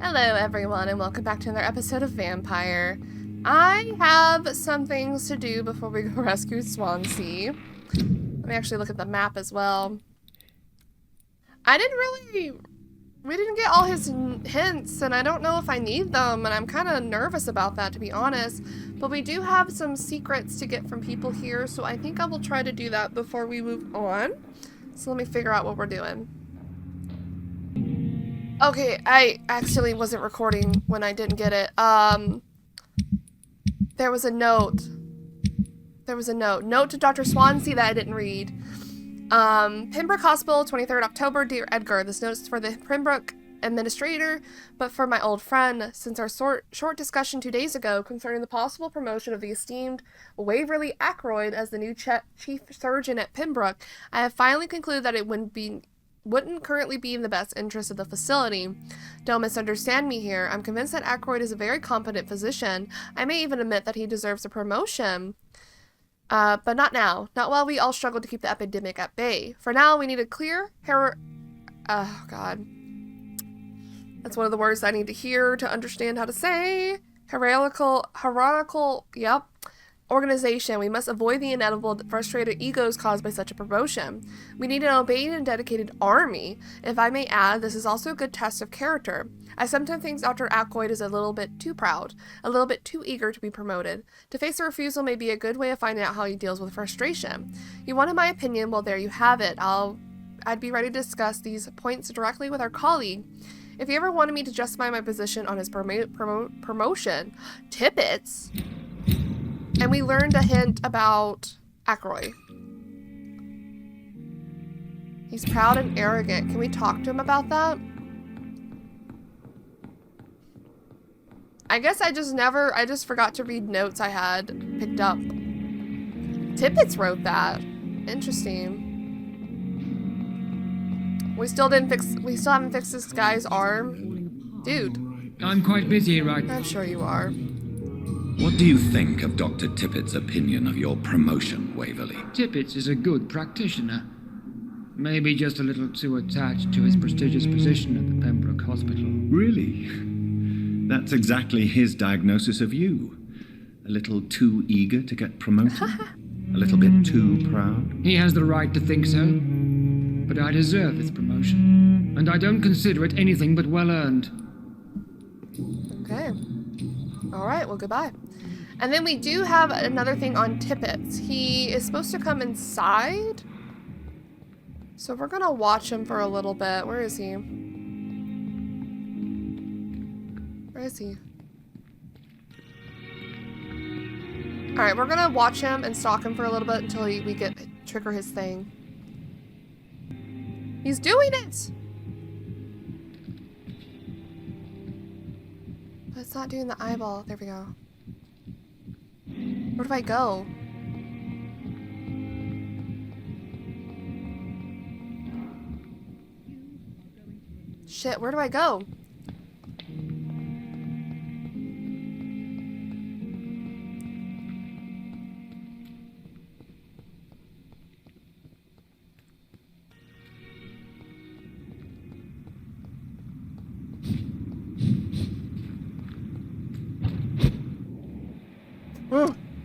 Hello everyone and welcome back to another episode of Vampyr. I have some things to do before we go rescue Swansea. Let me actually look at the map as well. We didn't get all his hints and I don't know if I need them and I'm kind of nervous about that, to be honest. But we do have some secrets to get from people here, so I think I will try to do that before we move on. So let me figure out what we're doing. Okay, I actually wasn't recording when I didn't get it. There was a note. Note to Dr. Swansea that I didn't read. Pembroke Hospital, 23rd October. Dear Edgar, this note is for the Pembroke administrator, but for my old friend, since our short discussion 2 days ago concerning the possible promotion of the esteemed Waverly Ackroyd as the new chief surgeon at Pembroke, I have finally concluded that it wouldn't currently be in the best interest of the facility. Don't misunderstand me here. I'm convinced that Ackroyd is a very competent physician. I may even admit that he deserves a promotion. But not now. Not while we all struggle to keep the epidemic at bay. For now, we need a clear oh, God. That's one of the words I need to hear to understand how to say. Hierarchical, yep. Organization. We must avoid the inevitable frustrated egos caused by such a promotion. We need an obeying and dedicated army. If I may add, this is also a good test of character. I sometimes think Dr. Ackroyd is a little bit too proud, a little bit too eager to be promoted. To face a refusal may be a good way of finding out how he deals with frustration. You wanted my opinion? Well, there you have it. I'd be ready to discuss these points directly with our colleague. If you ever wanted me to justify my position on his promotion, Tippets. And we learned a hint about Ackroyd. He's proud and arrogant. Can we talk to him about that? I guess I just forgot to read notes I had picked up. Tippets wrote that. Interesting. We still haven't fixed this guy's arm. Dude. I'm quite busy right now. I'm sure you are. What do you think of Dr. Tippett's opinion of your promotion, Waverly? Tippett is a good practitioner. Maybe just a little too attached to his prestigious position at the Pembroke Hospital. Really? That's exactly his diagnosis of you. A little too eager to get promoted? A little bit too proud? He has the right to think so. But I deserve this promotion. And I don't consider it anything but well-earned. Okay. Alright, well, goodbye. And then we do have another thing on Tippets. He is supposed to come inside. So we're gonna watch him for a little bit. Where is he? Where is he? Alright, we're gonna watch him and stalk him for a little bit until we trigger his thing. He's doing it! But it's not doing the eyeball. There we go. Where do I go? Shit, where do I go?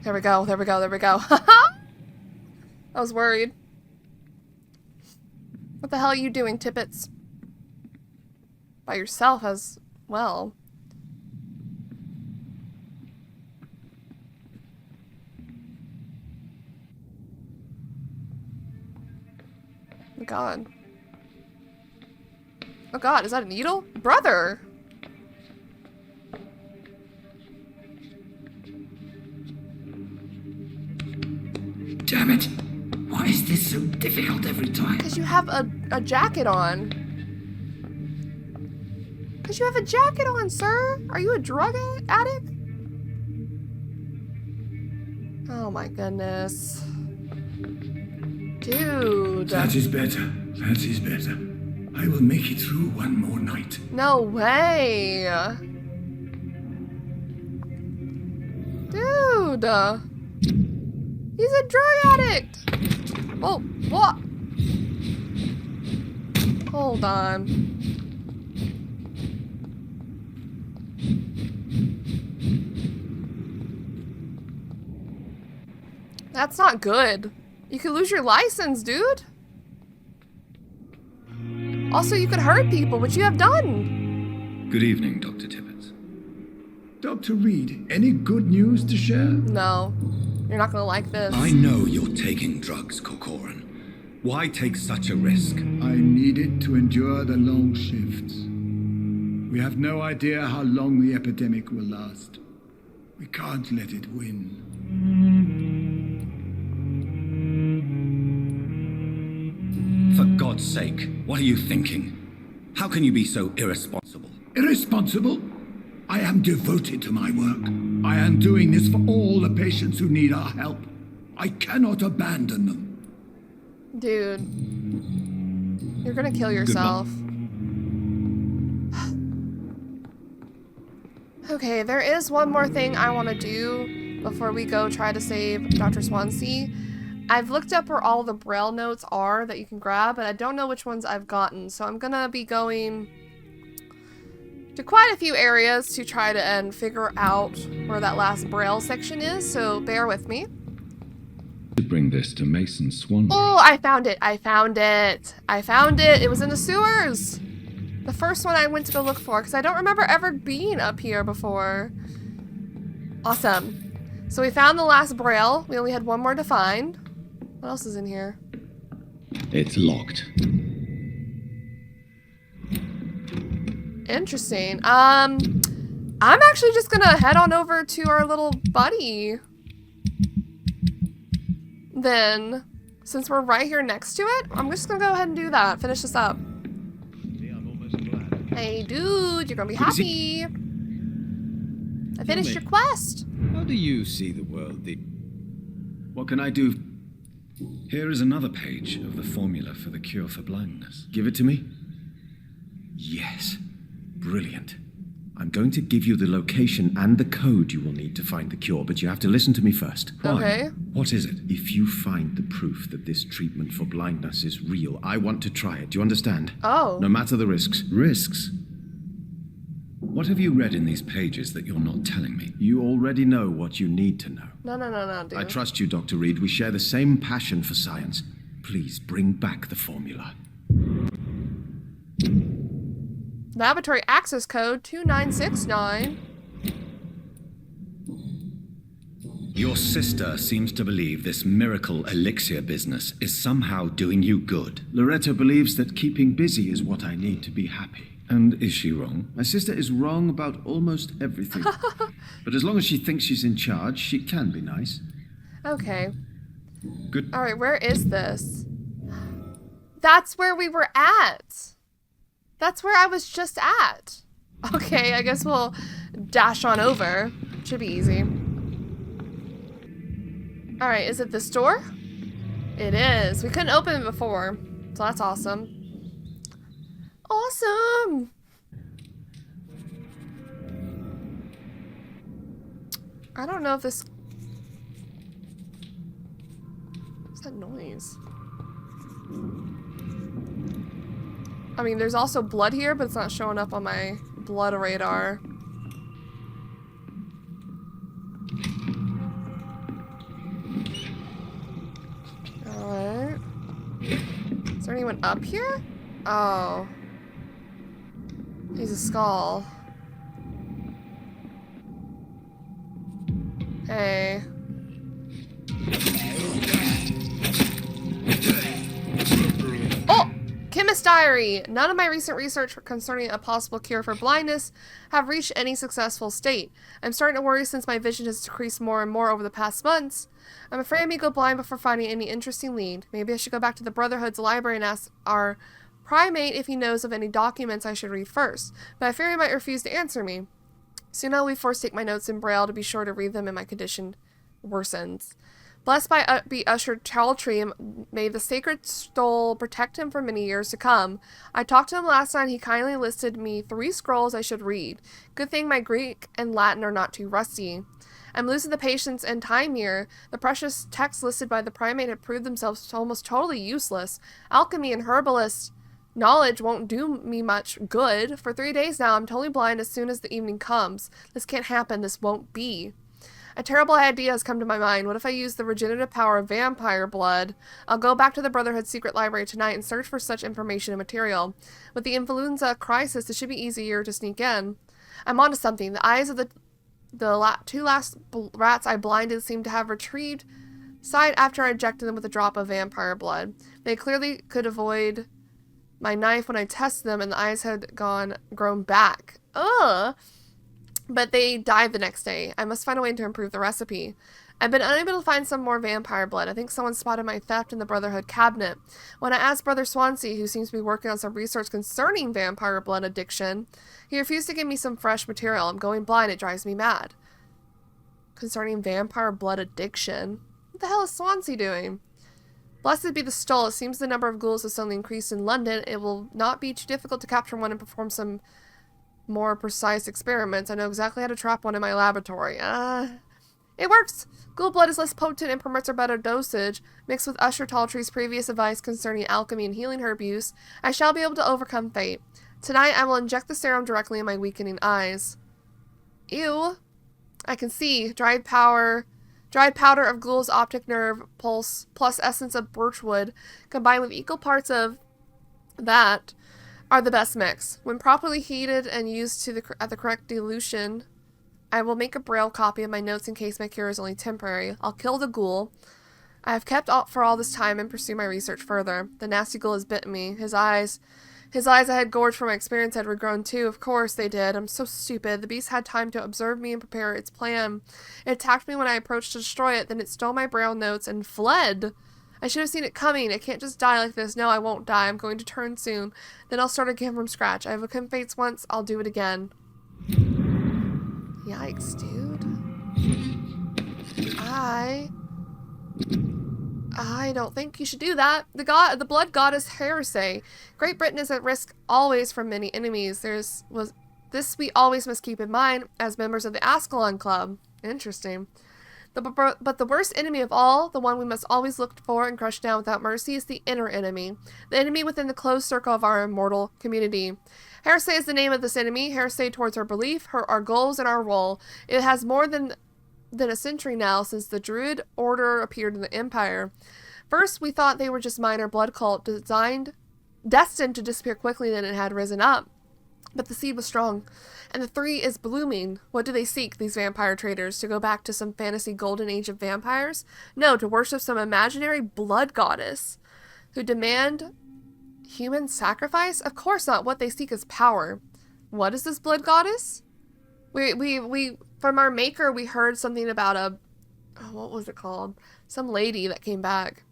There we go, there we go, there we go. I was worried. What the hell are you doing, Tippets? By yourself as well. Oh God. Oh God, is that a needle? Brother! Damn it! Why is this so difficult every time? Because you have a jacket on. Because you have a jacket on, sir! Are you a drug addict? Oh my goodness. Dude. That is better. That is better. I will make it through one more night. No way. Dude. He's a drug addict! Oh, what? Hold on. That's not good. You could lose your license, dude. Also, you could hurt people, which you have done. Good evening, Dr. Tibbets. Dr. Reid, any good news to share? No. You're not gonna like this. I know you're taking drugs, Corcoran. Why take such a risk? I needed to endure the long shifts. We have no idea how long the epidemic will last. We can't let it win. For God's sake, what are you thinking? How can you be so irresponsible? Irresponsible? I am devoted to my work. I am doing this for all the patients who need our help. I cannot abandon them. Dude. You're gonna kill yourself. Okay, there is one more thing I want to do before we go try to save Dr. Swansea. I've looked up where all the Braille notes are that you can grab, but I don't know which ones I've gotten. So I'm gonna be going to quite a few areas to try to figure out where that last Braille section is, so bear with me. To bring this to Mason Swan. Oh, I found it! I found it! I found it! It was in the sewers! The first one I went to go look for, because I don't remember ever being up here before. Awesome. So we found the last Braille. We only had one more to find. What else is in here? It's locked. Interesting. I'm actually just gonna head on over to our little buddy. Then, since we're right here next to it, I'm just gonna go ahead and do that. Finish this up. Hey, dude, you're gonna be happy. I finished your quest. How do you see the world? What can I do? Here is another page of the formula for the cure for blindness. Give it to me. Yes. Brilliant. I'm going to give you the location and the code you will need to find the cure, but you have to listen to me first. Okay. What is it? If you find the proof that this treatment for blindness is real, I want to try it. Do you understand? Oh. No matter the risks. Risks? What have you read in these pages that you're not telling me? You already know what you need to know. No, dude. I trust you, Dr. Reid. We share the same passion for science. Please bring back the formula. Laboratory access code 2969. Your sister seems to believe this miracle elixir business is somehow doing you good. Loretta believes that keeping busy is what I need to be happy. And is she wrong? My sister is wrong about almost everything. But as long as she thinks she's in charge, she can be nice. Okay. Good. Alright, where is this? That's where we were at. That's where I was just at. Okay, I guess we'll dash on over. Should be easy. Alright, is it this door? It is. We couldn't open it before, so that's awesome. Awesome! I don't know if this... What's that noise? I mean, there's also blood here, but it's not showing up on my blood radar. Alright. Is there anyone up here? Oh. He's a skull. Hey. Oh! Chemist diary! None of my recent research concerning a possible cure for blindness have reached any successful state. I'm starting to worry since my vision has decreased more and more over the past months. I'm afraid I may go blind before finding any interesting lead. Maybe I should go back to the Brotherhood's library and ask our primate if he knows of any documents I should read first, but I fear he might refuse to answer me. Soon I'll be forced to take my notes in Braille to be sure to read them and my condition worsens. Blessed by be Usher Chaltree, may the sacred stole protect him for many years to come. I talked to him last night. He kindly listed me 3 scrolls I should read. Good thing my Greek and Latin are not too rusty. I'm losing the patience and time here. The precious texts listed by the primate have proved themselves almost totally useless. Alchemy and herbalist knowledge won't do me much good. For 3 days now, I'm totally blind as soon as the evening comes. This can't happen. This won't be. A terrible idea has come to my mind. What if I use the regenerative power of vampire blood? I'll go back to the Brotherhood's secret library tonight and search for such information and material. With the influenza crisis, it should be easier to sneak in. I'm onto something. The eyes of the two last rats I blinded seem to have retrieved sight after I injected them with a drop of vampire blood. They clearly could avoid my knife when I tested them, and the eyes had grown back. Ugh! But they died the next day. I must find a way to improve the recipe. I've been unable to find some more vampire blood. I think someone spotted my theft in the Brotherhood cabinet. When I asked Brother Swansea, who seems to be working on some research concerning vampire blood addiction, he refused to give me some fresh material. I'm going blind. It drives me mad. Concerning vampire blood addiction? What the hell is Swansea doing? Blessed be the stole. It seems the number of ghouls has suddenly increased in London. It will not be too difficult to capture one and perform some more precise experiments. I know exactly how to trap one in my laboratory. It works! Ghoul blood is less potent and permits a better dosage. Mixed with Usher Taltry's previous advice concerning alchemy and healing herb use, I shall be able to overcome fate. Tonight I will inject the serum directly in my weakening eyes. Ew. I can see. Dried powder of ghoul's optic nerve pulse plus essence of birchwood combined with equal parts of that are the best mix. When properly heated and used at the correct dilution, I will make a braille copy of my notes in case my cure is only temporary. I'll kill the ghoul I have kept up for all this time and pursue my research further. The nasty ghoul has bitten me. His eyes I had gorged from my experience had regrown too. Of course they did. I'm so stupid. The beast had time to observe me and prepare its plan. It attacked me when I approached to destroy it, then it stole my braille notes and fled. I should have seen it coming. I can't just die like this. No, I won't die. I'm going to turn soon. Then I'll start again from scratch. I've overcome fates once. I'll do it again. Yikes, dude. I don't think you should do that. The blood goddess Heresy. Great Britain is at risk always from many enemies. This we always must keep in mind as members of the Ascalon Club. Interesting. But the worst enemy of all, the one we must always look for and crush down without mercy, is the inner enemy. The enemy within the closed circle of our immortal community. Heresy is the name of this enemy. Heresy towards our belief, our goals, and our role. It has more than a century now since the Druid Order appeared in the Empire. First, we thought they were just minor blood cult destined to disappear quickly, then it had risen up. But the seed was strong, and the tree is blooming. What do they seek, these vampire traders? To go back to some fantasy golden age of vampires? No, to worship some imaginary blood goddess who demand human sacrifice? Of course not. What they seek is power. What is this blood goddess? We from our maker, we heard something about what was it called? Some lady that came back.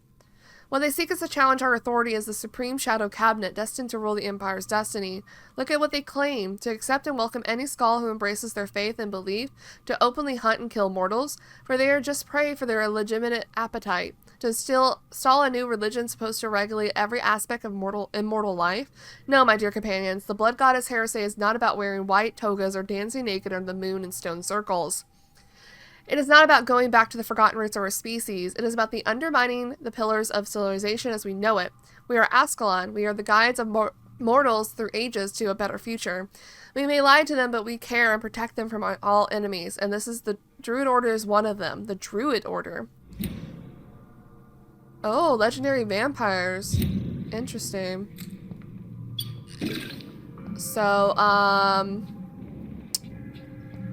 What they seek is to challenge our authority as the Supreme Shadow Cabinet, destined to rule the Empire's destiny. Look at what they claim: to accept and welcome any skull who embraces their faith and belief, to openly hunt and kill mortals, for they are just prey for their illegitimate appetite, to install a new religion supposed to regulate every aspect of immortal life. No, my dear companions, the blood goddess Heresy is not about wearing white togas or dancing naked under the moon in stone circles. It is not about going back to the forgotten roots of our species. It is about the undermining the pillars of civilization as we know it. We are Ascalon. We are the guides of mortals through ages to a better future. We may lie to them, but we care and protect them from all enemies. And this is the Druid Order is one of them. The Druid Order. Oh, legendary vampires. Interesting. So,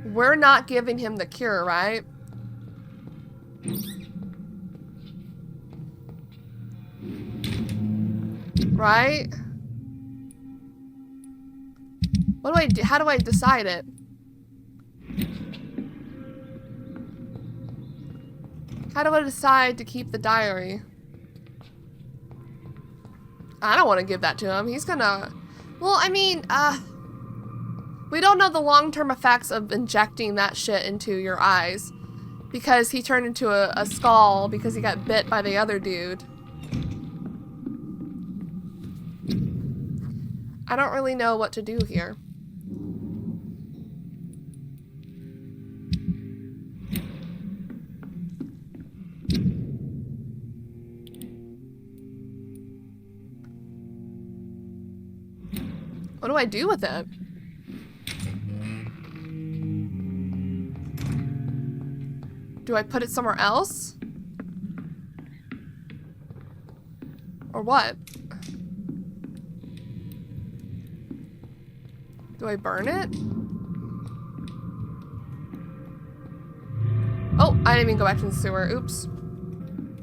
we're not giving him the cure, right? Right? What do I do? How do I decide it? How do I decide to keep the diary? I don't want to give that to him. He's gonna... Well, I mean, we don't know the long-term effects of injecting that shit into your eyes. Because he turned into a skull because he got bit by the other dude. I don't really know what to do here. What do I do with it? Do I put it somewhere else? Or what? Do I burn it? Oh, I didn't even go back to the sewer. Oops.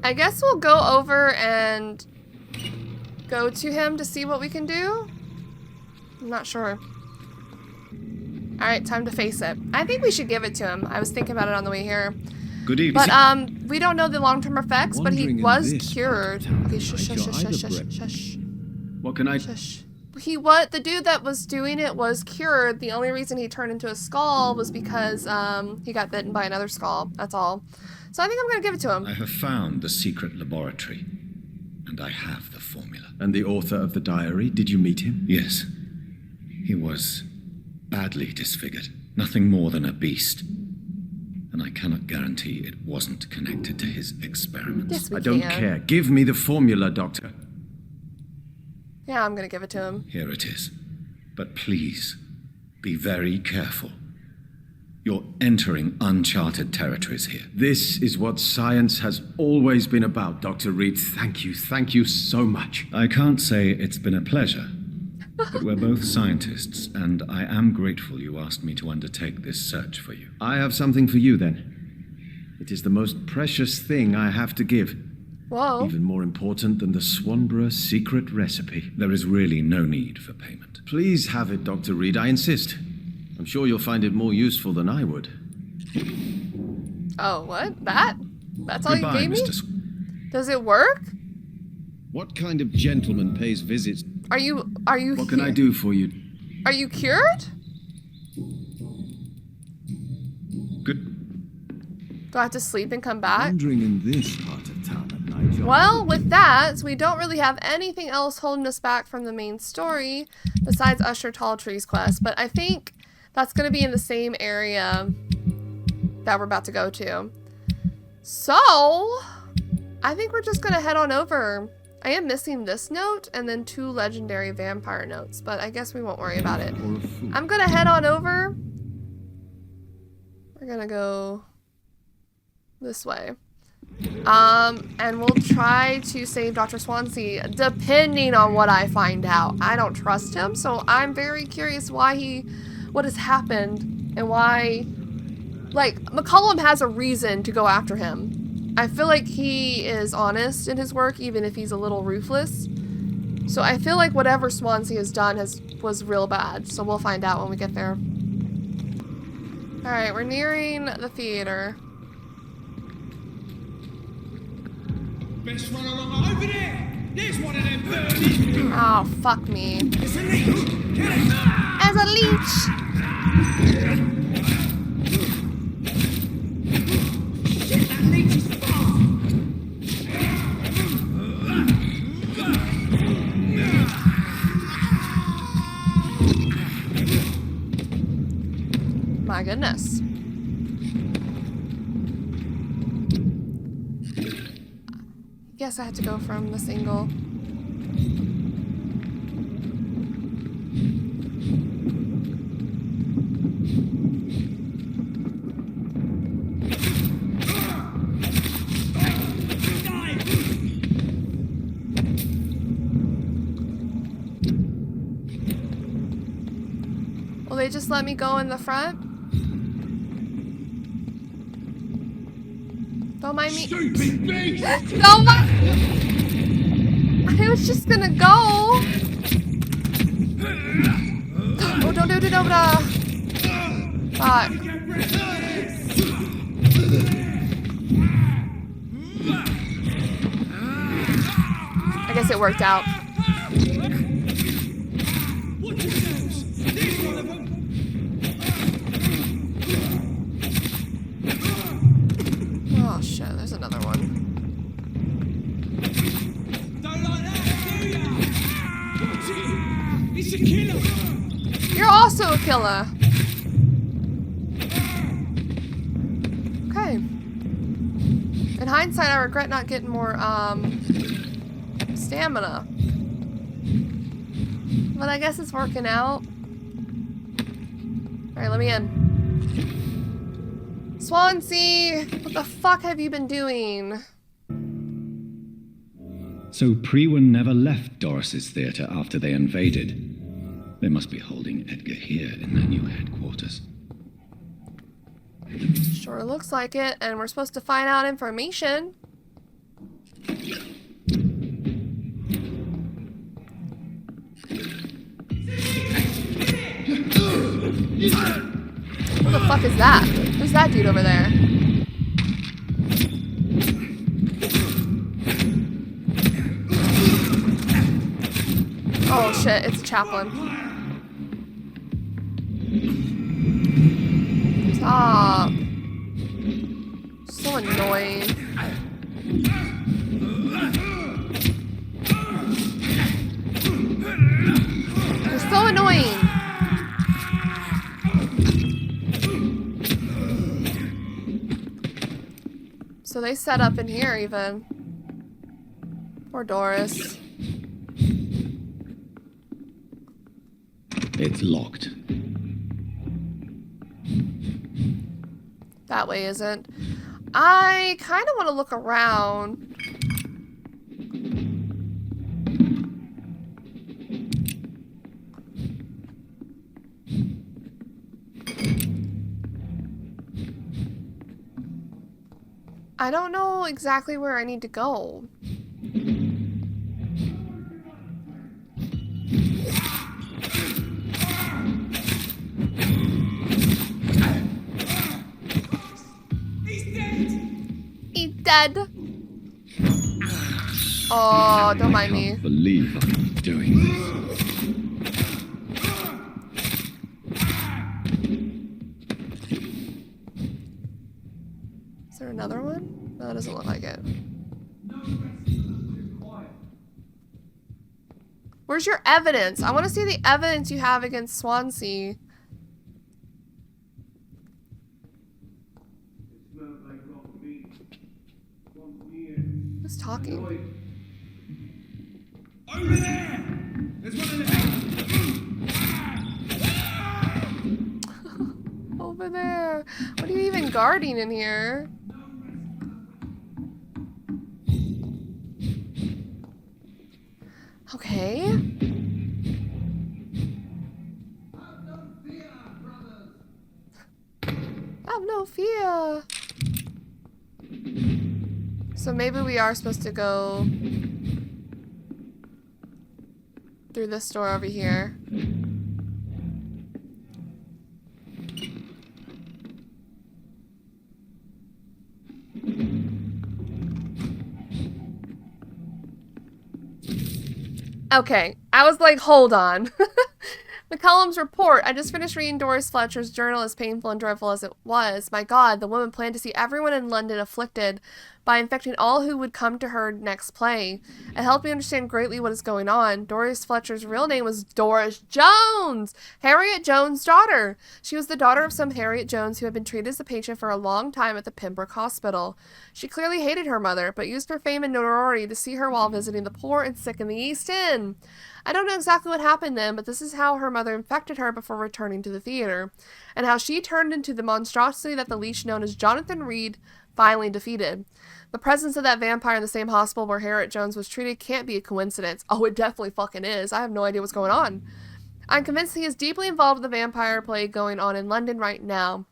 I guess we'll go over and go to him to see what we can do. I'm not sure. Alright, time to face it. I think we should give it to him. I was thinking about it on the way here. Good evening. But, we don't know the long-term effects, but he Wandering in was this cured. part of Okay, town shush, might shush, your shush, either shush, break- shush, What can I... shush. The dude that was doing it was cured. The only reason he turned into a skull was because, he got bitten by another skull. That's all. So I think I'm gonna give it to him. I have found the secret laboratory, and I have the formula. And the author of the diary, did you meet him? Yes. He was badly disfigured. Nothing more than a beast. And I cannot guarantee it wasn't connected to his experiments. Yes, we I don't can. care. Give me the formula, Doctor. Yeah, I'm gonna give it to him. Here it is. But please, be very careful. You're entering uncharted territories here. This is what science has always been about, Dr. Reid. Thank you so much. I can't say it's been a pleasure, but we're both scientists, and I am grateful you asked me to undertake this search for you. I have something for you then. It is the most precious thing I have to give. Whoa. Even more important than the Swanborough secret recipe. There is really no need for payment. Please have it, Dr. Reid. I insist. I'm sure you'll find it more useful than I would. Oh, what? That? That's all Goodbye, you gave me? Mr. Does it work? What kind of gentleman pays visits? Are you What can I do for you? Are you cured? Good. Do I have to sleep and come back? Wandering in this part of town at night. your Well, with that, we don't really have anything else holding us back from the main story besides Usher Talltree's quest, but I think that's going to be in the same area that we're about to go to. So, I think we're just going to head on over. I am missing this note and then 2 legendary vampire notes, but I guess we won't worry about it. or a fool. I'm going to head on over. We're going to go this way. And we'll try to save Dr. Swansea, depending on what I find out. I don't trust him, so I'm very curious what has happened, and why, like, McCollum has a reason to go after him. I feel like he is honest in his work, even if he's a little ruthless. So I feel like whatever Swansea has done was real bad, so we'll find out when we get there. Alright, we're nearing the theater. Best run along over there. There's one of them birdies. Oh, fuck me. It's a leech. Get it. As a leech! Shit, that leech is fast. My goodness. Guess I had to go from this angle. Will they just let me go in the front? Don't mind me. Stupid beast. Don't mind. I was just gonna go. Oh, don't. Fuck. I guess it worked out. Watch yourselves. There's one of them. Oh shit, there's another one. Don't like that, do ya? It's a killer. You're also a killer. Okay. In hindsight, I regret not getting more, stamina. But I guess it's working out. Alright, let me in. Swansea, what the fuck have you been doing? So Priwen never left Doris's theatre after they invaded. They must be holding Edgar here in their new headquarters. Sure looks like it, and we're supposed to find out information. What the fuck is that? Who's that dude over there? Oh shit, it's a chaplain. Stop. So annoying. You're so annoying. So they set up in here even. Poor Doris. It's locked. That way isn't. I kind of want to look around. I don't know exactly where I need to go. He's dead. Oh, don't mind me. I can't believe I'm doing this. Is there another one? No, it doesn't look like it. Where's your evidence? I want to see the evidence you have against Swansea. Who's talking? Over there! There's one in there! Over there. What are you even guarding in here? Okay. Have no fear. So maybe we are supposed to go through this door over here. Okay, I was like, hold on. McCullum's report. I just finished reading Doris Fletcher's journal, as painful and dreadful as it was. My God, the woman planned to see everyone in London afflicted by infecting all who would come to her next play. It helped me understand greatly what is going on. Doris Fletcher's real name was Doris Jones, Harriet Jones' daughter. She was the daughter of some Harriet Jones who had been treated as a patient for a long time at the Pembroke Hospital. She clearly hated her mother, but used her fame and notoriety to see her while visiting the poor and sick in the East End. I don't know exactly what happened then, but this is how her mother infected her before returning to the theater, and how she turned into the monstrosity that the leech known as Jonathan Reid finally defeated. The presence of that vampire in the same hospital where Harriet Jones was treated can't be a coincidence. Oh, it definitely fucking is. I have no idea what's going on. I'm convinced he is deeply involved with the vampire plague going on in London right now.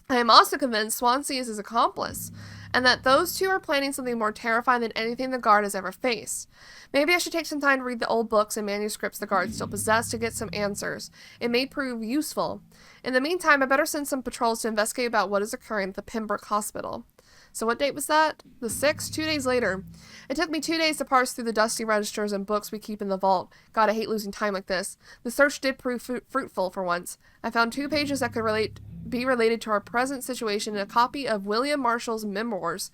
I am also convinced Swansea is his accomplice, and that those two are planning something more terrifying than anything the guard has ever faced. Maybe I should take some time to read the old books and manuscripts the guard still possess to get some answers. It may prove useful. In the meantime, I better send some patrols to investigate about what is occurring at the Pembroke Hospital. So what date was that? The 6th? 2 days later. It took me 2 days to parse through the dusty registers and books we keep in the vault. God, I hate losing time like this. The search did prove fruitful for once. I found 2 pages that could be related to our present situation and a copy of William Marshall's memoirs.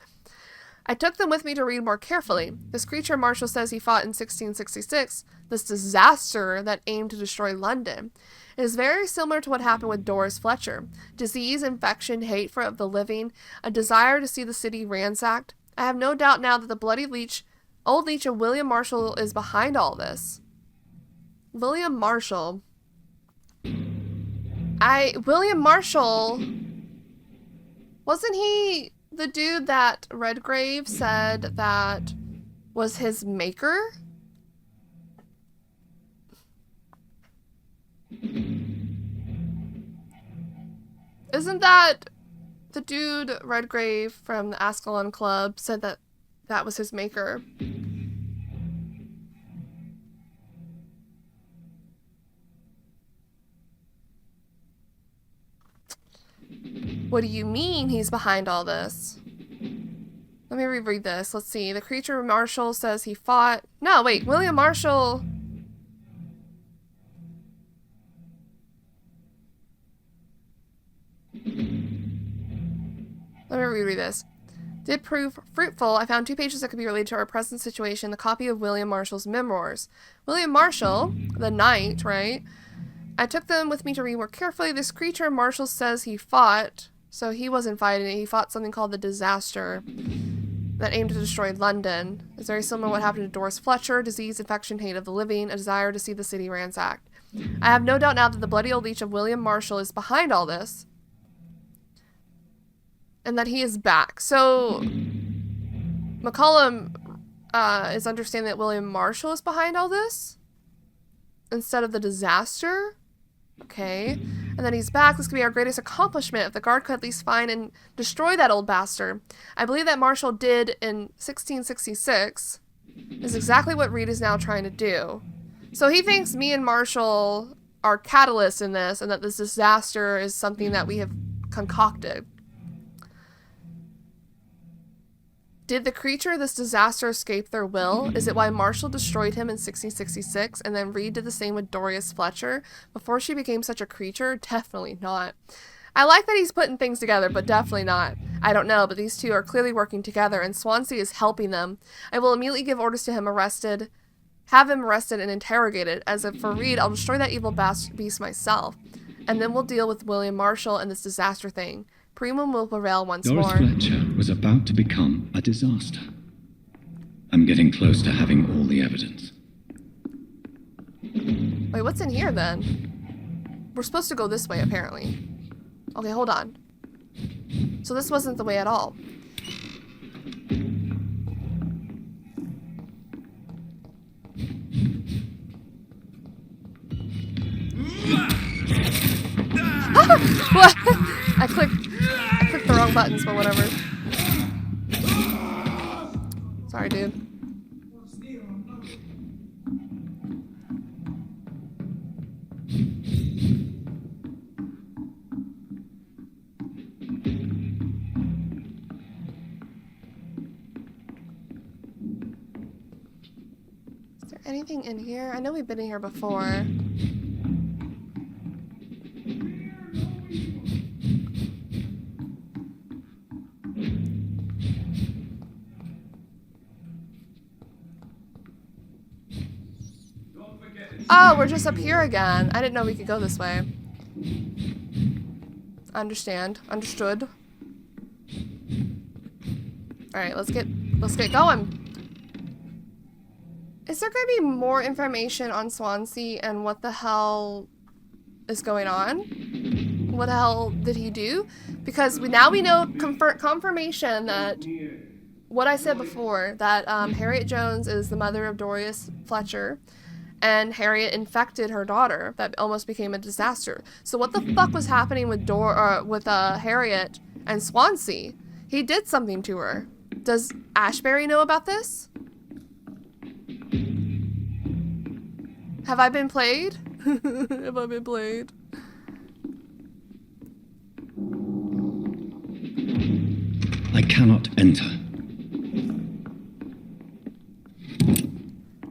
I took them with me to read more carefully. This creature Marshall says he fought in 1666, this disaster that aimed to destroy London. It is very similar to what happened with Doris Fletcher. Disease, infection, hate for the living, a desire to see the city ransacked. I have no doubt now that the bloody old leech of William Marshall is behind all this. William Marshall. Wasn't he the dude that Redgrave said that was his maker? Isn't that the dude Redgrave from the Ascalon Club said that that was his maker? What do you mean he's behind all this? Let me reread this. Let's see. The creature Marshall says he fought. No, wait. William Marshall. Let me reread this. Did prove fruitful. I found 2 pages that could be related to our present situation. The copy of William Marshall's memoirs. William Marshall, the knight, right? I took them with me to read more carefully. This creature Marshall says he fought. So he wasn't fighting it. He fought something called the Disaster that aimed to destroy London. It's very similar to what happened to Doris Fletcher. Disease, infection, hate of the living, a desire to see the city ransacked. I have no doubt now that the bloody old leech of William Marshall is behind all this. And that he is back. So McCollum is understanding that William Marshall is behind all this instead of the Disaster. Okay. And then he's back. This could be our greatest accomplishment if the guard could at least find and destroy that old bastard. I believe that Marshall did in 1666 is exactly what Reid is now trying to do. So he thinks me and Marshall are catalysts in this and that this disaster is something that we have concocted. Did the creature, this disaster, escape their will? Is it why Marshall destroyed him in 1666 and then Reid did the same with Doris Fletcher before she became such a creature? Definitely not. I like that he's putting things together, but definitely not. I don't know, but these two are clearly working together and Swansea is helping them. I will immediately give orders to him have him arrested and interrogated. As if for Reid, I'll destroy that evil beast myself. And then we'll deal with William Marshall and this disaster thing. Primum will prevail once Doris more. Fletcher was about to become a disaster. I'm getting close to having all the evidence. Wait, what's in here then? We're supposed to go this way, apparently. Okay, hold on. So this wasn't the way at all. What? I clicked the wrong buttons, but whatever. Sorry, dude. Is there anything in here? I know we've been in here before. Oh, we're just up here again. I didn't know we could go this way. Understood. Alright, let's get going. Is there gonna be more information on Swansea and what the hell is going on? What the hell did he do? Because now we know confirmation that what I said before, that Harriet Jones is the mother of Doris Fletcher. And Harriet infected her daughter. That almost became a disaster. So what the fuck was happening with Harriet and Swansea? He did something to her. Does Ashbury know about this? Have I been played? Have I been played? I cannot enter.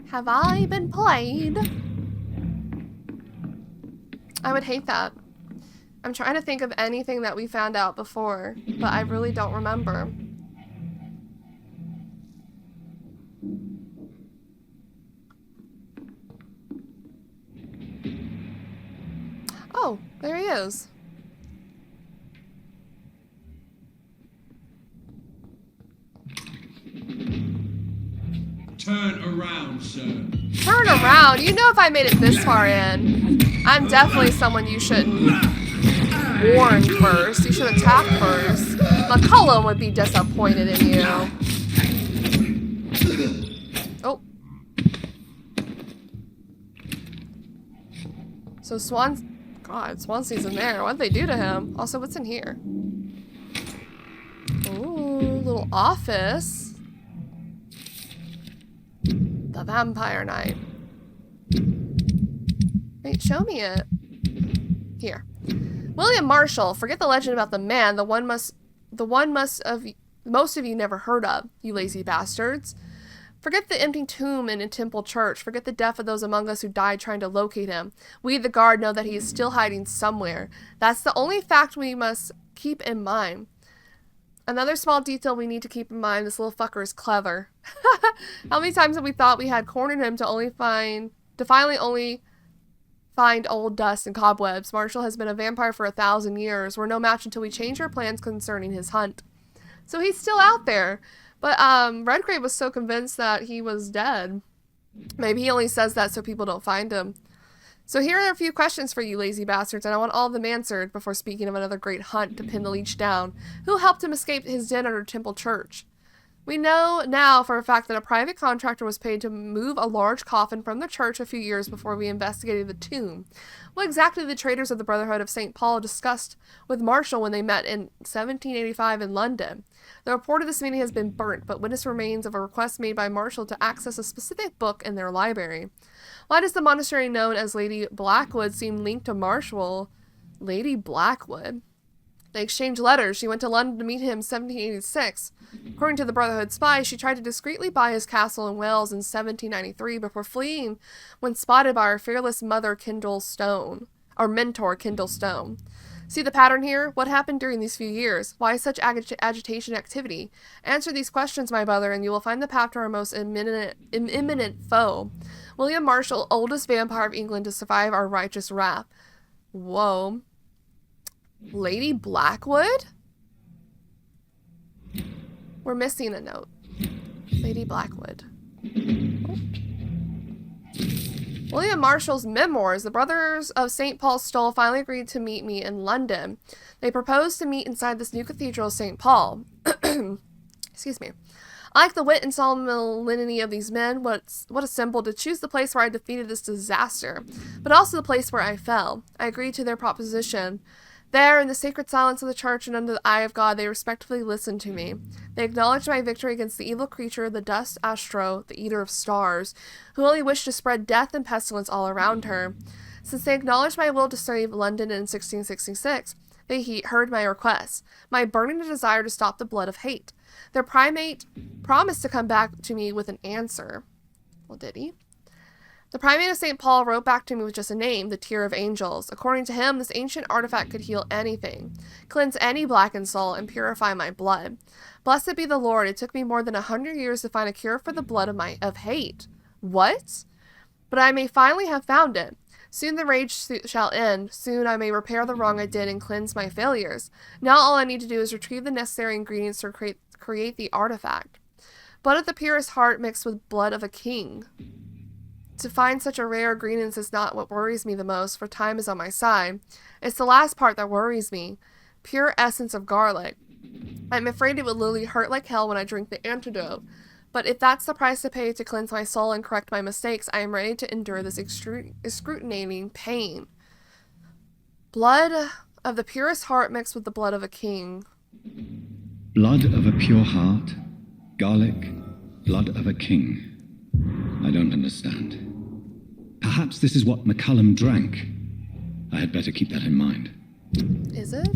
Have I been played? I would hate that. I'm trying to think of anything that we found out before, but I really don't remember. Oh, there he is. Turn around, sir. Turn around? You know if I made it this far in, I'm definitely someone you shouldn't warn first. You should attack first. McCullum would be disappointed in you. Oh. So Swansea's in there. What'd they do to him? Also, what's in here? Ooh, little office. The Vampire Knight. Wait, show me it. Here. William Marshall. Forget the legend about the man. Most of you never heard of, you lazy bastards. Forget the empty tomb in a temple church. Forget the death of those among us who died trying to locate him. We, the guard, know that he is still hiding somewhere. That's the only fact we must keep in mind. Another small detail we need to keep in mind, this little fucker is clever. How many times have we thought we had cornered him to finally only find old dust and cobwebs? Marshall has been a vampire for 1,000 years. We're no match until we change our plans concerning his hunt. So he's still out there. But Redgrave was so convinced that he was dead. Maybe he only says that so people don't find him. So here are a few questions for you lazy bastards, and I want all of them answered before speaking of another great hunt to pin the leech down. Who helped him escape his den under Temple Church? We know now for a fact that a private contractor was paid to move a large coffin from the church a few years before we investigated the tomb. What exactly did the traders of the Brotherhood of St. Paul discussed with Marshall when they met in 1785 in London? The report of this meeting has been burnt, but witness remains of a request made by Marshall to access a specific book in their library. Why does the monastery known as Lady Blackwood seem linked to Marshall? Lady Blackwood? They exchanged letters. She went to London to meet him in 1786. According to the Brotherhood spies, she tried to discreetly buy his castle in Wales in 1793 before fleeing when spotted by her fearless mentor, Kendall Stone. See the pattern here? What happened during these few years? Why such agitation activity? Answer these questions, my brother, and you will find the path to our most imminent foe. William Marshall, oldest vampire of England to survive our righteous wrath. Whoa. Lady Blackwood? We're missing a note. Lady Blackwood. Oh. William Marshall's memoirs. The Brothers of St. Paul's Stole finally agreed to meet me in London. They proposed to meet inside this new cathedral of St. Paul. Excuse me. I like the wit and solemnity of these men. What a symbol to choose the place where I defeated this disaster, but also the place where I fell. I agreed to their proposition. There, in the sacred silence of the church and under the eye of God, they respectfully listened to me. They acknowledged my victory against the evil creature, the dust astro, the eater of stars, who only wished to spread death and pestilence all around her. Since they acknowledged my will to save London in 1666, they heard my request, my burning desire to stop the blood of hate. Their primate promised to come back to me with an answer. Well, did he? The primate of St. Paul wrote back to me with just a name, the Tear of Angels. According to him, this ancient artifact could heal anything, cleanse any blackened soul, and purify my blood. Blessed be the Lord, it took me more than 100 years to find a cure for the blood of hate. What? But I may finally have found it. Soon the rage shall end. Soon I may repair the wrong I did and cleanse my failures. Now all I need to do is retrieve the necessary ingredients to create the artifact. Blood of the purest heart mixed with blood of a king. To find such a rare ingredient is not what worries me the most, for time is on my side. It's the last part that worries me. Pure essence of garlic. I'm afraid it would literally hurt like hell when I drink the antidote. But if that's the price to pay to cleanse my soul and correct my mistakes, I am ready to endure this excruciating pain. Blood of the purest heart mixed with the blood of a king. Blood of a pure heart, garlic, blood of a king. I don't understand. Perhaps this is what McCullum drank. I had better keep that in mind. Is it?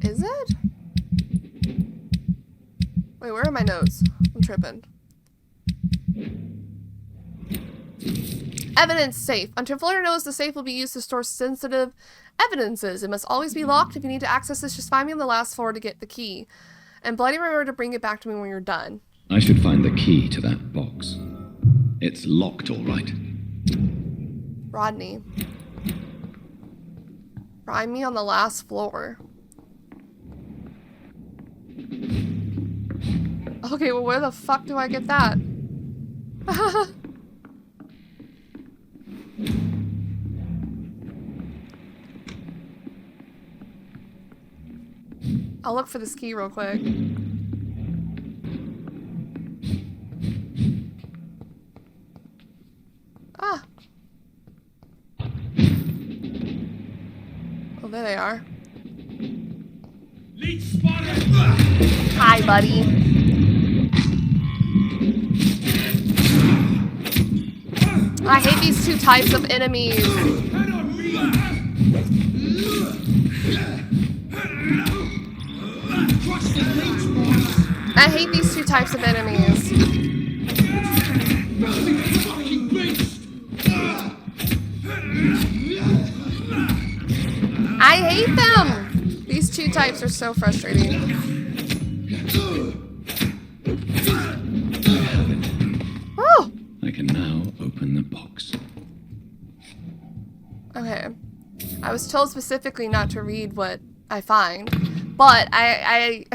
Is it? Wait, where are my notes? I'm tripping. Evidence safe. Until further notice, the safe will be used to store sensitive evidences. It must always be locked. If you need to access this, just find me on the last floor to get the key. And bloody remember to bring it back to me when you're done. I should find the key to that box. It's locked, all right. Rodney. Find me on the last floor. Okay, well, where the fuck do I get that? I'll look for this key real quick. Ah. Oh, there they are. Lead spotted! Hi, buddy. I hate these two types of enemies. I hate these two types of enemies. I hate them! These two types are so frustrating. Oh! I can now open the box. Okay. I was told specifically not to read what I find, but I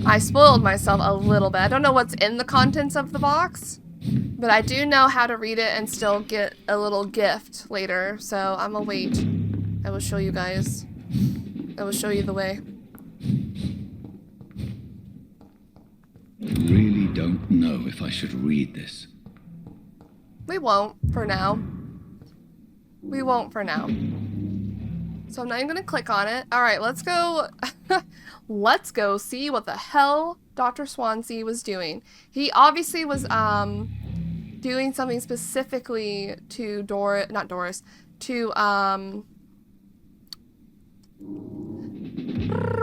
I spoiled myself a little bit. I don't know what's in the contents of the box, but I do know how to read it and still get a little gift later, so I'm gonna wait. I will show you guys. I will show you the way. I really don't know if I should read this. We won't for now. We won't for now. So I'm not even gonna click on it. Alright, let's go. Let's go see what the hell Dr. Swansea was doing. He obviously was doing something specifically to not Doris, to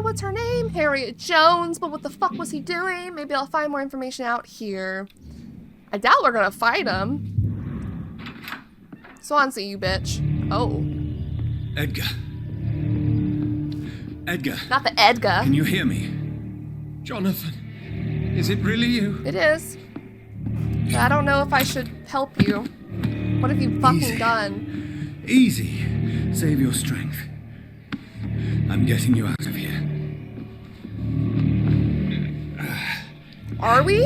what's her name? Harriet Jones, but what the fuck was he doing? Maybe I'll find more information out here. I doubt we're gonna fight him. Swansea, you bitch. Oh. Edgar. Edgar. Not the Edgar. Can you hear me? Jonathan. Is it really you? It is. But I don't know if I should help you. What have you fucking Easy. done? Easy. Save your strength. I'm getting you out of here. Are we?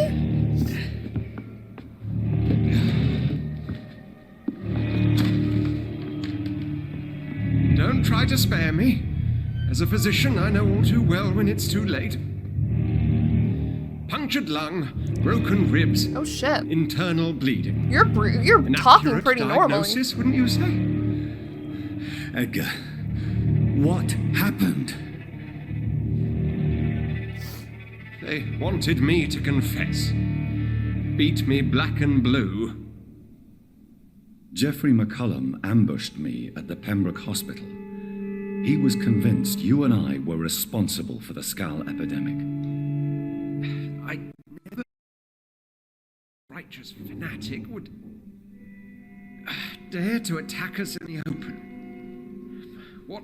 Don't try to spare me. As a physician, I know all too well when it's too late. Punctured lung, broken ribs, Oh shit. internal bleeding. You're An talking accurate pretty normally. diagnosis, wouldn't you say? Edgar. What happened? They wanted me to confess. Beat me black and blue. Jeffrey McCullum ambushed me at the Pembroke Hospital. He was convinced you and I were responsible for the Skal epidemic. I never... righteous fanatic would... dare to attack us in the open. What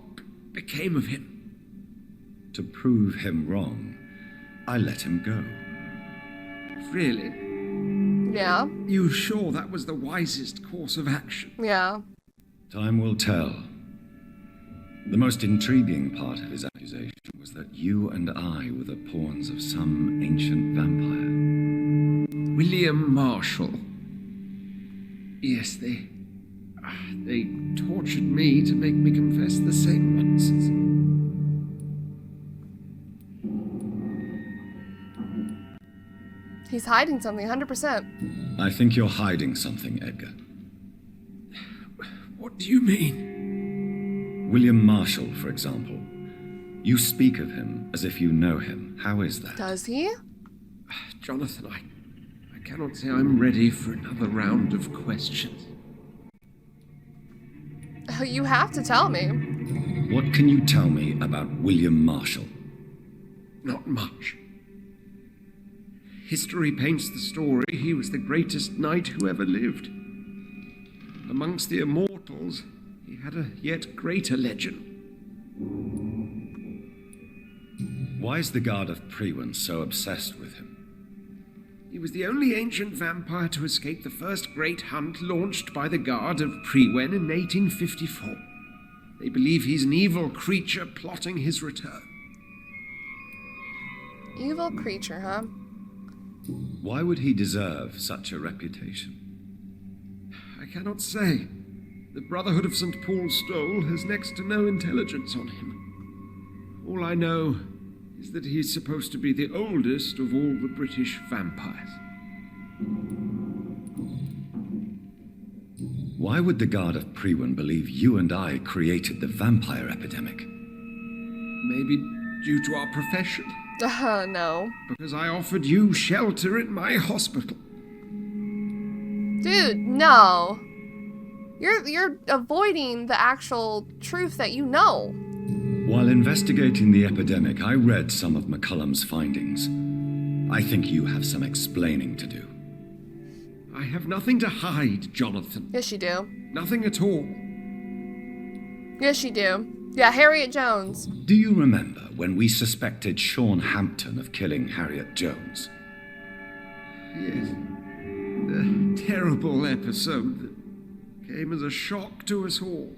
became of him? To prove him wrong, I let him go. Really? Yeah. You sure that was the wisest course of action? Yeah. Time will tell. The most intriguing part of his accusation was that you and I were the pawns of some ancient vampire. William Marshall. Yes, they tortured me to make me confess the same nonsense. He's hiding something, 100%. I think you're hiding something, Edgar. What do you mean? William Marshall, for example. You speak of him as if you know him. How is that? Does he? Jonathan, I cannot say I'm ready for another round of questions. You have to tell me. What can you tell me about William Marshall? Not much. History paints the story he was the greatest knight who ever lived. Amongst the immortals, he had a yet greater legend. Why is the Guard of Priwen so obsessed with him? He was the only ancient vampire to escape the first great hunt launched by the Guard of Priwen in 1854. They believe he's an evil creature plotting his return. Evil creature, huh? Why would he deserve such a reputation? I cannot say. The Brotherhood of St. Paul's Stole has next to no intelligence on him. All I know is that he's supposed to be the oldest of all the British vampires. Why would the Guard of Priwen believe you and I created the vampire epidemic? Maybe due to our profession. No. Because I offered you shelter in my hospital. Dude, no. You're avoiding the actual truth that you know. While investigating the epidemic, I read some of McCullum's findings. I think you have some explaining to do. I have nothing to hide, Jonathan. Yes, you do. Nothing at all. Yes, you do. Yeah, Harriet Jones. Do you remember when we suspected Sean Hampton of killing Harriet Jones? Yes. The terrible episode that came as a shock to us all.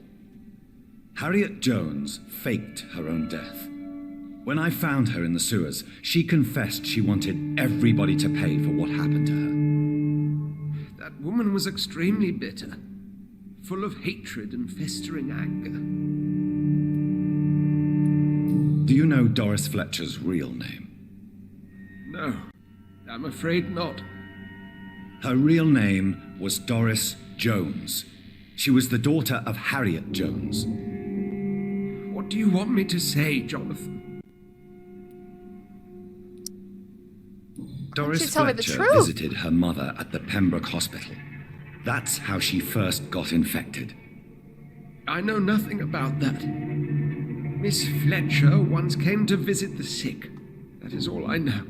Harriet Jones faked her own death. When I found her in the sewers, she confessed she wanted everybody to pay for what happened to her. That woman was extremely bitter, full of hatred and festering anger. Do you know Doris Fletcher's real name? No, I'm afraid not. Her real name was Doris Jones. She was the daughter of Harriet Jones. What do you want me to say, Jonathan? Doris tell me the Fletcher truth. visited her mother at the Pembroke Hospital. That's how she first got infected. I know nothing about that. Miss Fletcher once came to visit the sick. That is all I know.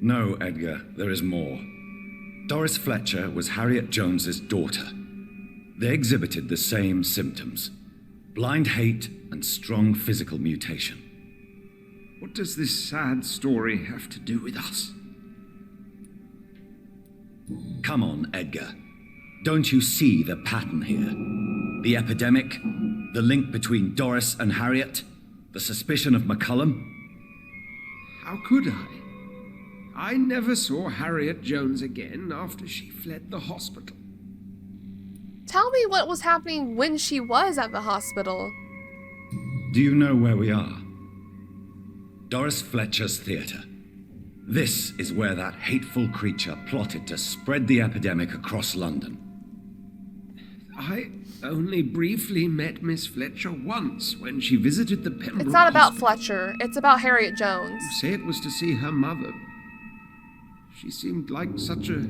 No, Edgar, there is more. Doris Fletcher was Harriet Jones's daughter. They exhibited the same symptoms: blind hate and strong physical mutation. What does this sad story have to do with us? Come on, Edgar. Don't you see the pattern here? The epidemic, the link between Doris and Harriet, the suspicion of McCullum? How could I? I never saw Harriet Jones again after she fled the hospital. Tell me what was happening when she was at the hospital. Do you know where we are? Doris Fletcher's theatre. This is where that hateful creature plotted to spread the epidemic across London. I only briefly met Miss Fletcher once when she visited the Pembroke It's not about Hospital. Fletcher. It's about Harriet Jones. You say it was to see her mother. She seemed like such a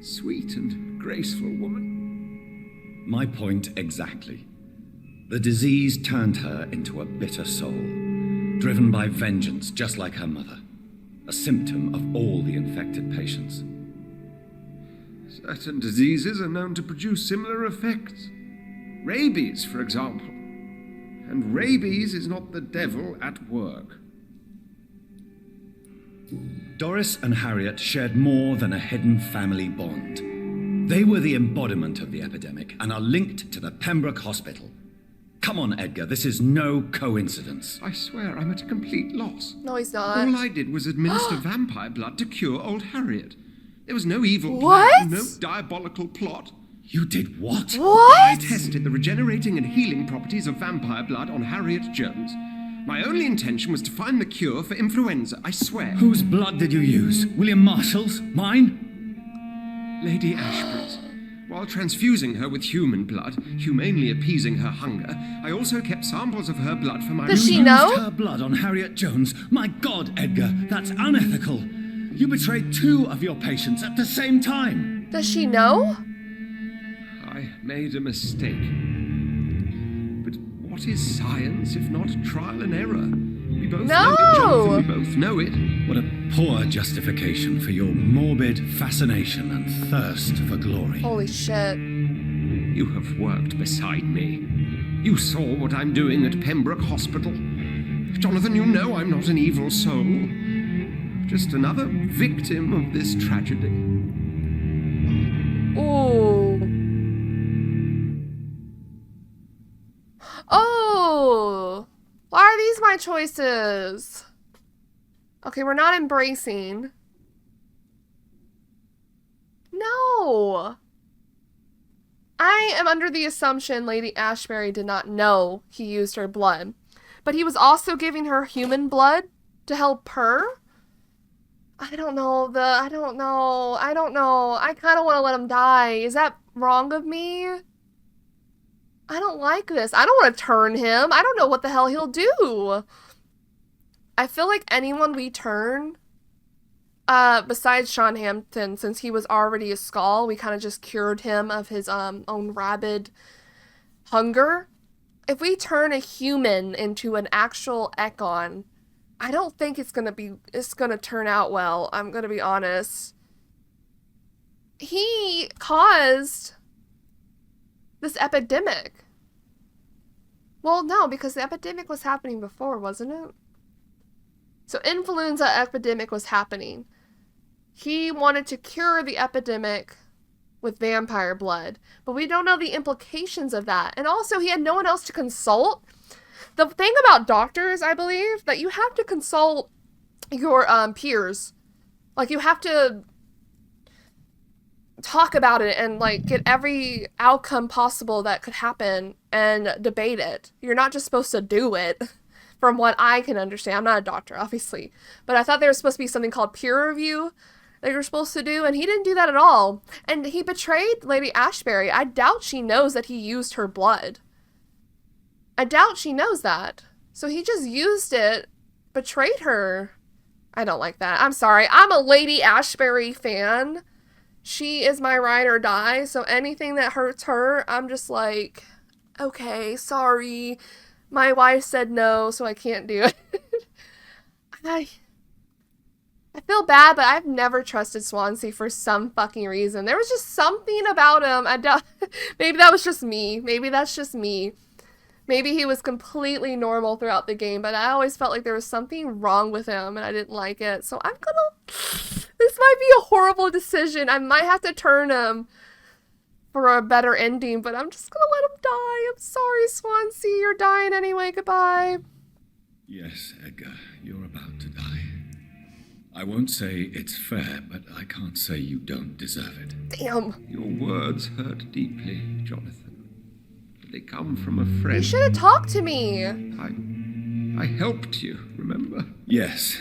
sweet and graceful woman. My point exactly. The disease turned her into a bitter soul, driven by vengeance just like her mother. A symptom of all the infected patients. Certain diseases are known to produce similar effects. Rabies, for example. And rabies is not the devil at work. Doris and Harriet shared more than a hidden family bond. They were the embodiment of the epidemic and are linked to the Pembroke Hospital. Come on, Edgar, this is no coincidence. I swear I'm at a complete loss. No, he's not. All I did was administer vampire blood to cure old Harriet. There was no evil What? plan, no diabolical plot. You did what? I What? tested the regenerating and healing properties of vampire blood on Harriet Jones. My only intention was to find the cure for influenza, I swear. Whose blood did you use? William Marshall's? Mine? Lady Ashby's. While transfusing her with human blood, humanely appeasing her hunger, I also kept samples of her blood for my... Does You she used know? her blood on Harriet Jones. My God, Edgar, that's unethical. You betrayed two of your patients at the same time. Does she know? I made a mistake. But what is science if not trial and error? We both know it, Jonathan. We both know it. What a poor justification for your morbid fascination and thirst for glory. Holy shit. You have worked beside me. You saw what I'm doing at Pembroke Hospital. Jonathan, you know I'm not an evil soul. Just another victim of this tragedy. Ooh. Oh. Why are these my choices? Okay, we're not embracing. No. I am under the assumption Lady Ashbury did not know he used her blood. But he was also giving her human blood To help her? I don't know. I don't know. I kind of want to let him die. Is that wrong of me? I don't like this. I don't want to turn him. I don't know what the hell he'll do. I feel like anyone we turn, besides Sean Hampton, since he was already a Skull, we kind of just cured him of his own rabid hunger. If we turn a human into an actual Ekon, I don't think it's gonna turn out well. I'm gonna be honest. He caused this epidemic. Well, no, because the epidemic was happening before, wasn't it? So influenza epidemic was happening. He wanted to cure the epidemic with vampire blood, but we don't know the implications of that. And also, he had no one else to consult. The thing about doctors, I believe, that you have to consult your peers. Like, you have to talk about it and, like, get every outcome possible that could happen and debate it. You're not just supposed to do it, from what I can understand. I'm not a doctor, obviously. But I thought there was supposed to be something called peer review that you're supposed to do, and he didn't do that at all. And he betrayed Lady Ashbury. I doubt she knows that he used her blood. I doubt she knows that. So he just used it, betrayed her. I don't like that. I'm sorry. I'm a Lady Ashbury fan. She is my ride or die, so anything that hurts her, I'm just like, okay, sorry. My wife said no, so I can't do it. I feel bad, but I've never trusted Swansea for some fucking reason. There was just something about him. I doubt. Maybe that was just me. Maybe that's just me. Maybe he was completely normal throughout the game, but I always felt like there was something wrong with him, and I didn't like it. So I'm gonna... This might be a horrible decision. I might have to turn him for a better ending, but I'm just gonna let him die. I'm sorry, Swansea. You're dying anyway. Goodbye. Yes, Edgar, you're about to die. I won't say it's fair, but I can't say you don't deserve it. Damn. Your words hurt deeply, Jonathan. They come from a friend. You should have talked to me. I helped you, remember? Yes,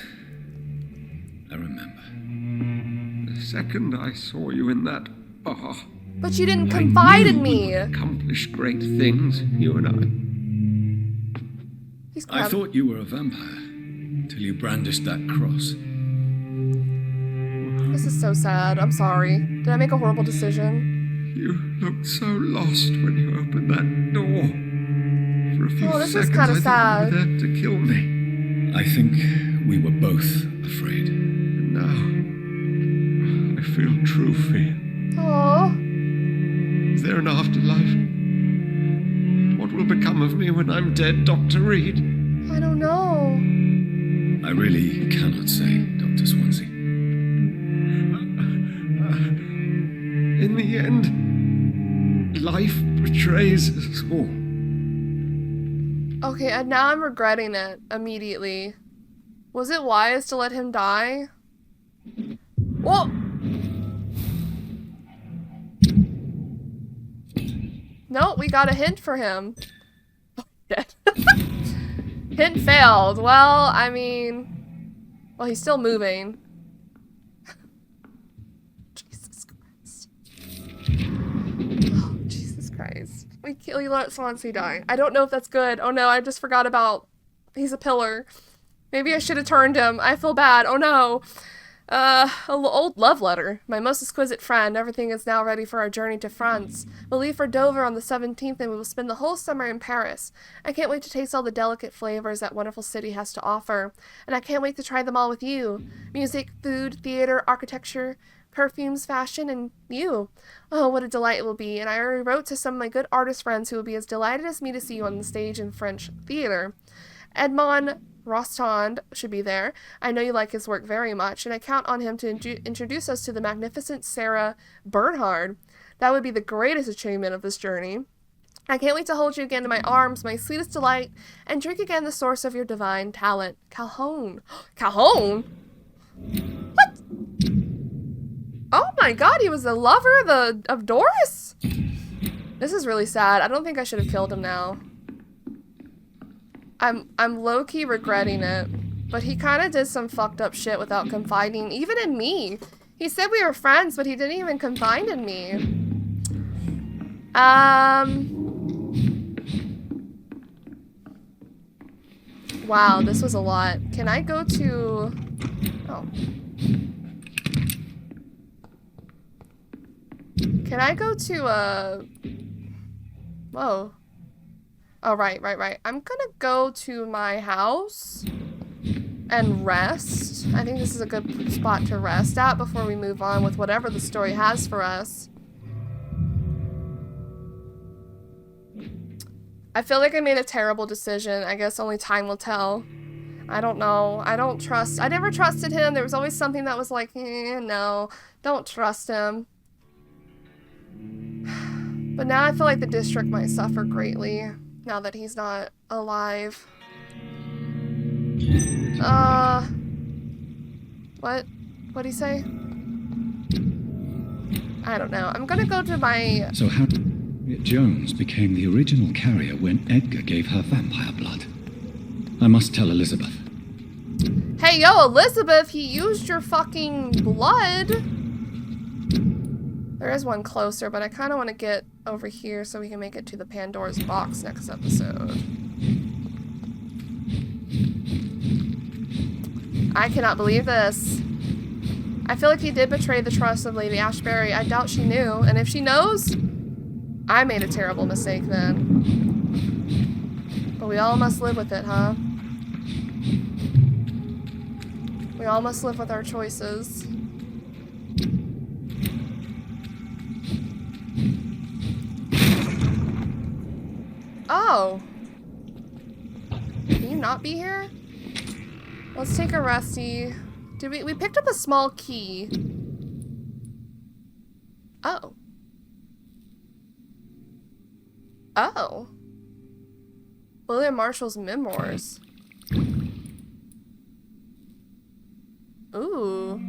I remember. The second I saw you in that bar, But you didn't confide in we me. would accomplish great things, you and I. He's I clever. thought you were a vampire, till you brandished that cross. This is so sad. I'm sorry. Did I make a horrible decision? You looked so lost when you opened that door. For a few This is seconds, kinda I thought sad. you were there to kill me. I think we were both afraid. And now, I feel true fear. Aww. Is there an afterlife? What will become of me when I'm dead, Dr. Reid? I don't know. I really cannot say, Dr. Swansea. In the end, life betrays us all. Okay, and now I'm regretting it immediately. Was it wise to let him die? Whoa! No, we got a hint for him. Dead. Hint failed. Well, I mean... Well, he's still moving. Jesus Christ. Oh, Jesus Christ. We let Swansea die. I don't know if that's good. Oh no, I just forgot about... He's a pillar. Maybe I should have turned him. I feel bad. Oh no. Old love letter. My most exquisite friend, everything is now ready for our journey to France. We'll leave for Dover on the 17th and we will spend the whole summer in Paris. I can't wait to taste all the delicate flavors that wonderful city has to offer. And I can't wait to try them all with you. Music, food, theater, architecture, perfumes, fashion, and you. Oh, what a delight it will be. And I already wrote to some of my good artist friends who will be as delighted as me to see you on the stage in French theater. Edmond Rostand should be there. I know you like his work very much, and I count on him to introduce us to the magnificent Sarah Bernhard. That would be the greatest achievement of this journey. I can't wait to hold you again in my arms, my sweetest delight, and drink again the source of your divine talent. Calhoun. Calhoun? What? Oh my god, he was the lover of Doris? This is really sad. I don't think I should have killed him now. I'm low-key regretting it. But he kind of did some fucked up shit without confiding, even in me. He said we were friends, but he didn't even confide in me. Wow, this was a lot. Can I go to... Oh. Can I go to, Whoa. Oh, right. I'm gonna go to my house and rest. I think this is a good spot to rest at before we move on with whatever the story has for us. I feel like I made a terrible decision. I guess only time will tell. I don't know. I never trusted him. There was always something that was like, no, don't trust him. But now I feel like the district might suffer greatly now that he's not alive. What'd he say? I don't know. I'm gonna go to my... So Harriet Jones became the original carrier when Edgar gave her vampire blood. I must tell Elizabeth. Hey, yo, Elizabeth, he used your fucking blood. There is one closer, but I kind of want to get over here so we can make it to the Pandora's box next episode. I cannot believe this. I feel like he did betray the trust of Lady Ashbury. I doubt she knew, and if she knows, I made a terrible mistake then. But we all must live with it, huh? We all must live with our choices. Oh. Can you not be here? Let's take a resty. We picked up a small key. Oh. Oh. William Marshall's memoirs. Ooh.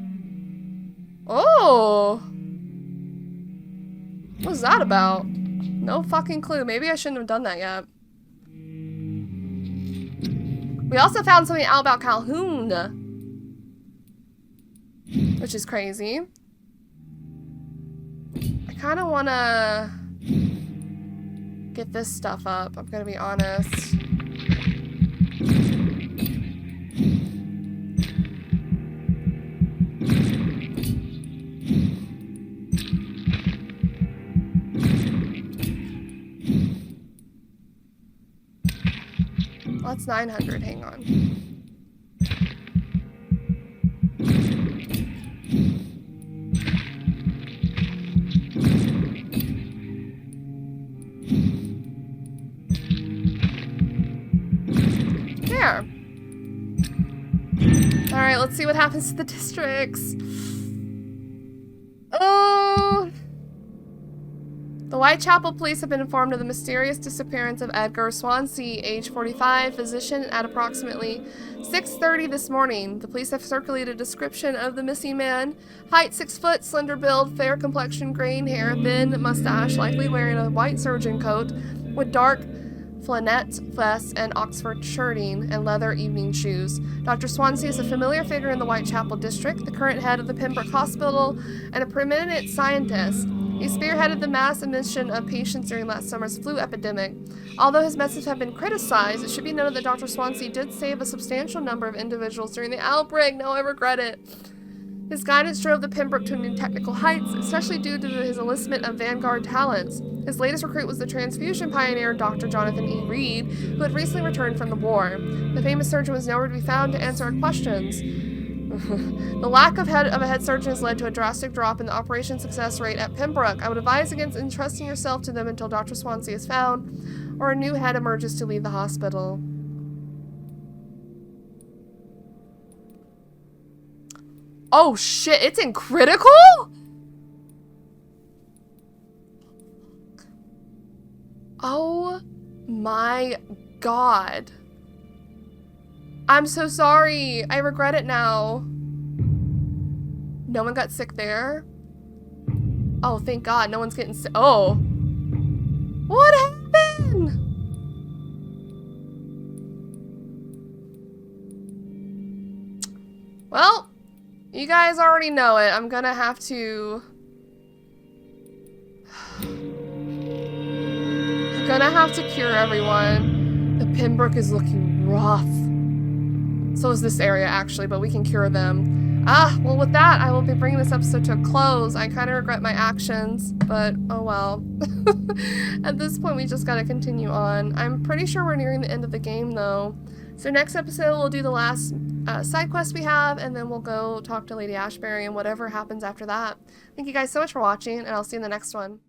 Oh. What's that about? No fucking clue. Maybe I shouldn't have done that yet. We also found something out about Calhoun, which is crazy. I kind of want to get this stuff up, I'm gonna be honest. Well, that's 900, hang on. There. Alright, let's see what happens to the districts. Oh! The Whitechapel police have been informed of the mysterious disappearance of Edgar Swansea, age 45, physician, at approximately 6:30 this morning. The police have circulated a description of the missing man. Height 6 foot, slender build, fair complexion, graying hair, thin mustache, likely wearing a white surgeon coat with dark flannel vest and Oxford shirting and leather evening shoes. Dr. Swansea is a familiar figure in the Whitechapel district, the current head of the Pembroke Hospital, and a preeminent scientist. He spearheaded the mass admission of patients during last summer's flu epidemic. Although his methods have been criticized, it should be noted that Dr. Swansea did save a substantial number of individuals during the outbreak. Now I regret it. His guidance drove the Pembroke to new technical heights, especially due to his enlistment of vanguard talents. His latest recruit was the transfusion pioneer Dr. Jonathan E. Reid, who had recently returned from the war. The famous surgeon was nowhere to be found to answer our questions. The lack of a head surgeon has led to a drastic drop in the operation success rate at Pembroke. I would advise against entrusting yourself to them until Dr. Swansea is found or a new head emerges to lead the hospital. Oh shit, it's in critical? Oh my god. I'm so sorry. I regret it now. No one got sick there? Oh, thank God. No one's getting sick. Oh. What happened? You guys already know it. I'm gonna have to... I'm gonna have to cure everyone. The Pembroke is looking rough. So is this area, actually, but we can cure them. Well, with that, I will be bringing this episode to a close. I kind of regret my actions, but oh well. At this point, we just gotta continue on. I'm pretty sure we're nearing the end of the game, though. So next episode, we'll do the last side quest we have, and then we'll go talk to Lady Ashbury and whatever happens after that. Thank you guys so much for watching, and I'll see you in the next one.